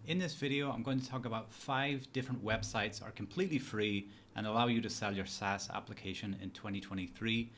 In this video, I'm going to talk about 5 different websites that are completely free and allow you to sell your SaaS application in 2023.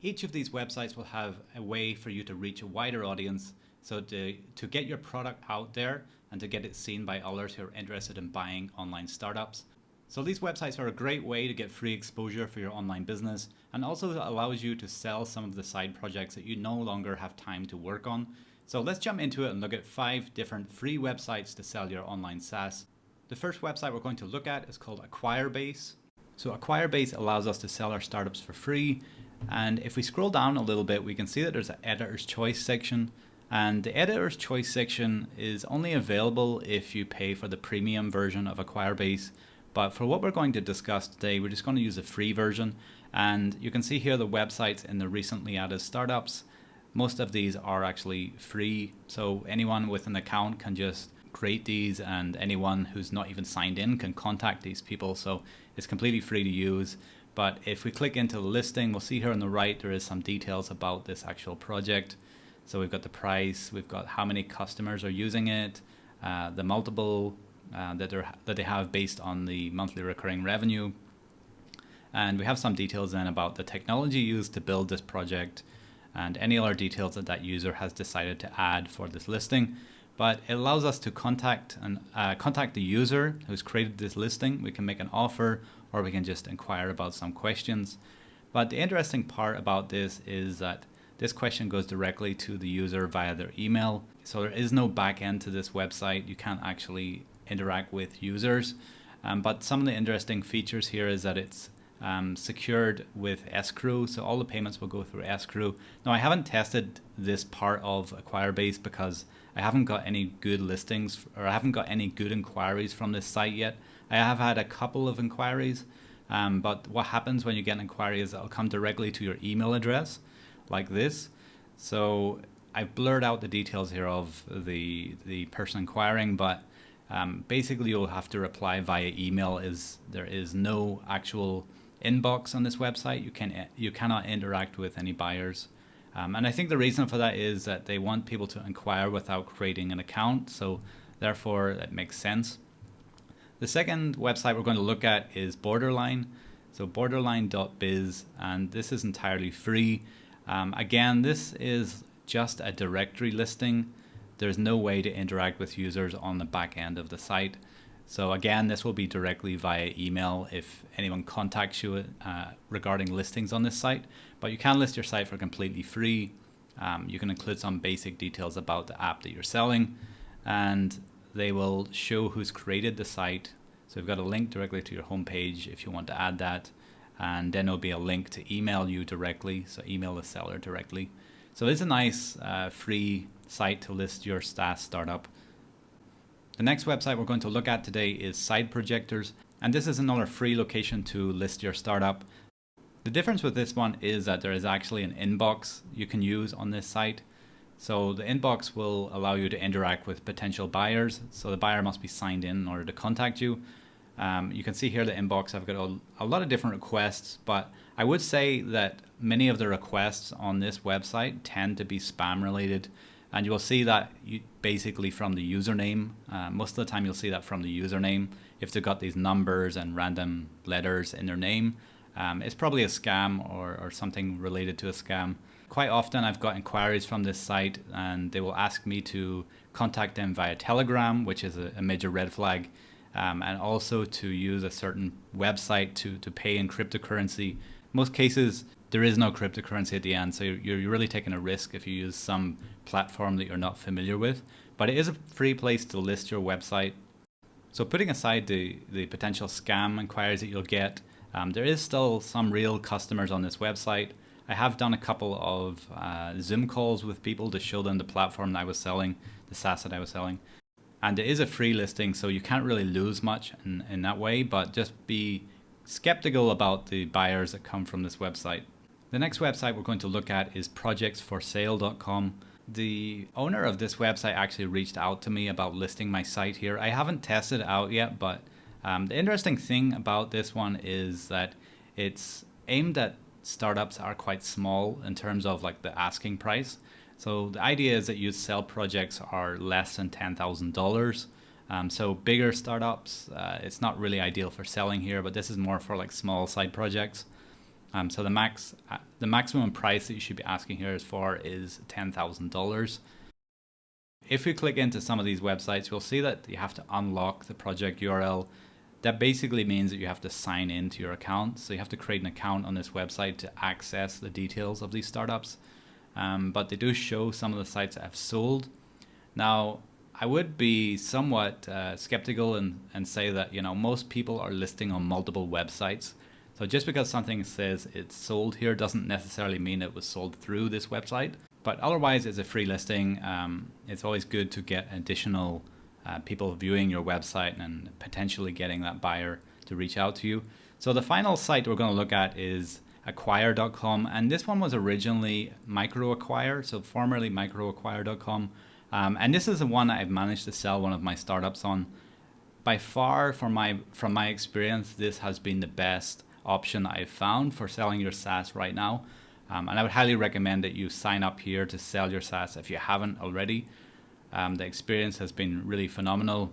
Each of these websites will have a way for you to reach a wider audience, so to get your product out there and to get it seen by others who are interested in buying online startups. So these websites are a great way to get free exposure for your online business, and also allows you to sell some of the side projects that you no longer have time to work on. So let's jump into it and look at 5 different free websites to sell your online SaaS. The first website we're going to look at is called Acquirebase. So Acquirebase allows us to sell our startups for free. And if we scroll down a little bit, we can see that there's an editor's choice section. And the editor's choice section is only available if you pay for the premium version of Acquirebase. But for what we're going to discuss today, we're just going to use the free version. And you can see here the websites in the recently added startups. Most of these are actually free, so anyone with an account can just create these, and anyone who's not even signed in can contact these people, so it's completely free to use. But if we click into the listing, we'll see here on the right there is some details about this actual project. So we've got the price, we've got how many customers are using it, the multiple that they have based on the monthly recurring revenue, and we have some details then about the technology used to build this project, and any other details that that user has decided to add for this listing. But it allows us to contact the user who's created this listing. We can make an offer, or we can just inquire about some questions. But the interesting part about this is that this question goes directly to the user via their email. So there is no back end to this website. You can't actually interact with users. But some of the interesting features here is that it's secured with escrow, so all the payments will go through escrow. Now, I haven't tested this part of Acquirebase because I haven't got any good listings, or I haven't got any good inquiries from this site yet. I have had a couple of inquiries, but what happens when you get an inquiry is it'll come directly to your email address like this. So I've blurred out the details here of the person inquiring, but basically you'll have to reply via email. There is no actual inbox on this website. You cannot interact with any buyers, and I think the reason for that is that they want people to inquire without creating an account, so therefore that makes sense. The second website we're going to look at is Borderline, so borderline.biz, and this is entirely free. Again, this is just a directory listing. There's no way to interact with users on the back end of the site. So again, this will be directly via email if anyone contacts you regarding listings on this site. But you can list your site for completely free. You can include some basic details about the app that you're selling, and they will show who's created the site. So we've got a link directly to your homepage if you want to add that. And then there'll be a link to email you directly, so email the seller directly. So it's a nice free site to list your SaaS startup. The next website we're going to look at today is Projectors, and this is another free location to list your startup. The difference with this one is that there is actually an inbox you can use on this site. So the inbox will allow you to interact with potential buyers, so the buyer must be signed in order to contact you. You can see here the inbox, I've got a lot of different requests, but I would say that many of the requests on this website tend to be spam related. And you will see that basically from the username. Most of the time you'll see that from the username. If they've got these numbers and random letters in their name, it's probably a scam or something related to a scam. Quite often I've got inquiries from this site, and they will ask me to contact them via Telegram, which is a major red flag, and also to use a certain website to pay in cryptocurrency. Most cases, there is no cryptocurrency at the end, so you're really taking a risk if you use some platform that you're not familiar with. But it is a free place to list your website. So putting aside the potential scam inquiries that you'll get, there is still some real customers on this website. I have done a couple of Zoom calls with people to show them the platform that I was selling, the SaaS that I was selling. And it is a free listing, so you can't really lose much in that way, but just be skeptical about the buyers that come from this website. The next website we're going to look at is projectsforsale.com. The owner of this website actually reached out to me about listing my site here. I haven't tested it out yet, but the interesting thing about this one is that it's aimed at startups that are quite small in terms of like the asking price. So the idea is that you sell projects are less than $10,000. So bigger startups, it's not really ideal for selling here, but this is more for like small side projects. So the maximum price that you should be asking here is $10,000. If we click into some of these websites, you'll see that you have to unlock the project URL. That basically means that you have to sign into your account. So you have to create an account on this website to access the details of these startups. But they do show some of the sites that have sold. Now, I would be somewhat skeptical and say that, most people are listing on multiple websites. So just because something says it's sold here doesn't necessarily mean it was sold through this website. But otherwise, it's a free listing. It's always good to get additional people viewing your website and potentially getting that buyer to reach out to you. So the final site we're going to look at is Acquire.com. And this one was originally MicroAcquire, so formerly MicroAcquire.com. And this is the one I've managed to sell one of my startups on. By far, from my experience, this has been the best option I've found for selling your SaaS right now. And I would highly recommend that you sign up here to sell your SaaS if you haven't already. The experience has been really phenomenal.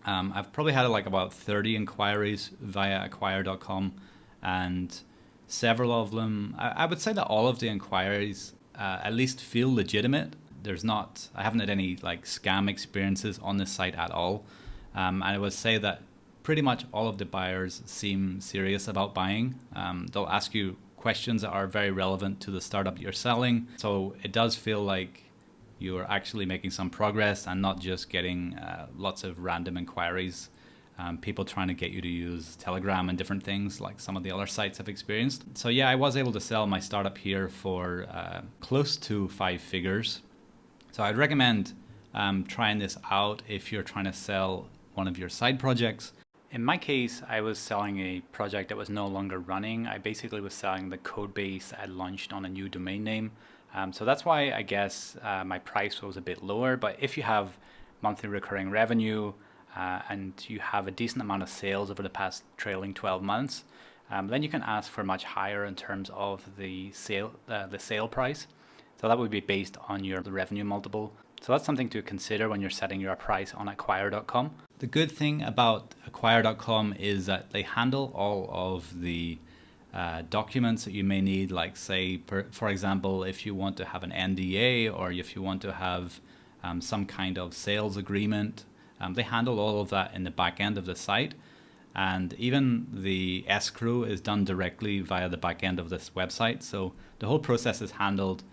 I've probably had like about 30 inquiries via Acquire.com, and several of them, I would say that all of the inquiries at least feel legitimate. I haven't had any like scam experiences on this site at all. And I would say that pretty much all of the buyers seem serious about buying. They'll ask you questions that are very relevant to the startup you're selling. So it does feel like you're actually making some progress and not just getting lots of random inquiries, people trying to get you to use Telegram and different things like some of the other sites I've experienced. So yeah, I was able to sell my startup here for close to 5 figures. So I'd recommend trying this out if you're trying to sell one of your side projects. In my case, I was selling a project that was no longer running. I basically was selling the code base I launched on a new domain name. So that's why I guess my price was a bit lower. But if you have monthly recurring revenue and you have a decent amount of sales over the past trailing 12 months, then you can ask for much higher in terms of the sale price. So that would be based on the revenue multiple. So that's something to consider when you're setting your price on Acquire.com. The good thing about Acquire.com is that they handle all of the documents that you may need, like say, for example, if you want to have an NDA or if you want to have some kind of sales agreement, they handle all of that in the back end of the site. And even the escrow is done directly via the back end of this website. So the whole process is handled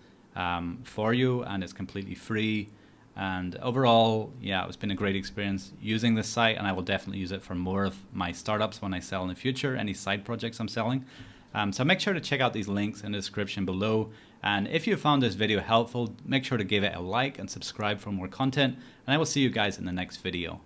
for you, and it's completely free. And overall, yeah, it's been a great experience using this site, and I will definitely use it for more of my startups when I sell in the future, any side projects I'm selling. So make sure to check out these links in the description below. And if you found this video helpful, make sure to give it a like and subscribe for more content. And I will see you guys in the next video.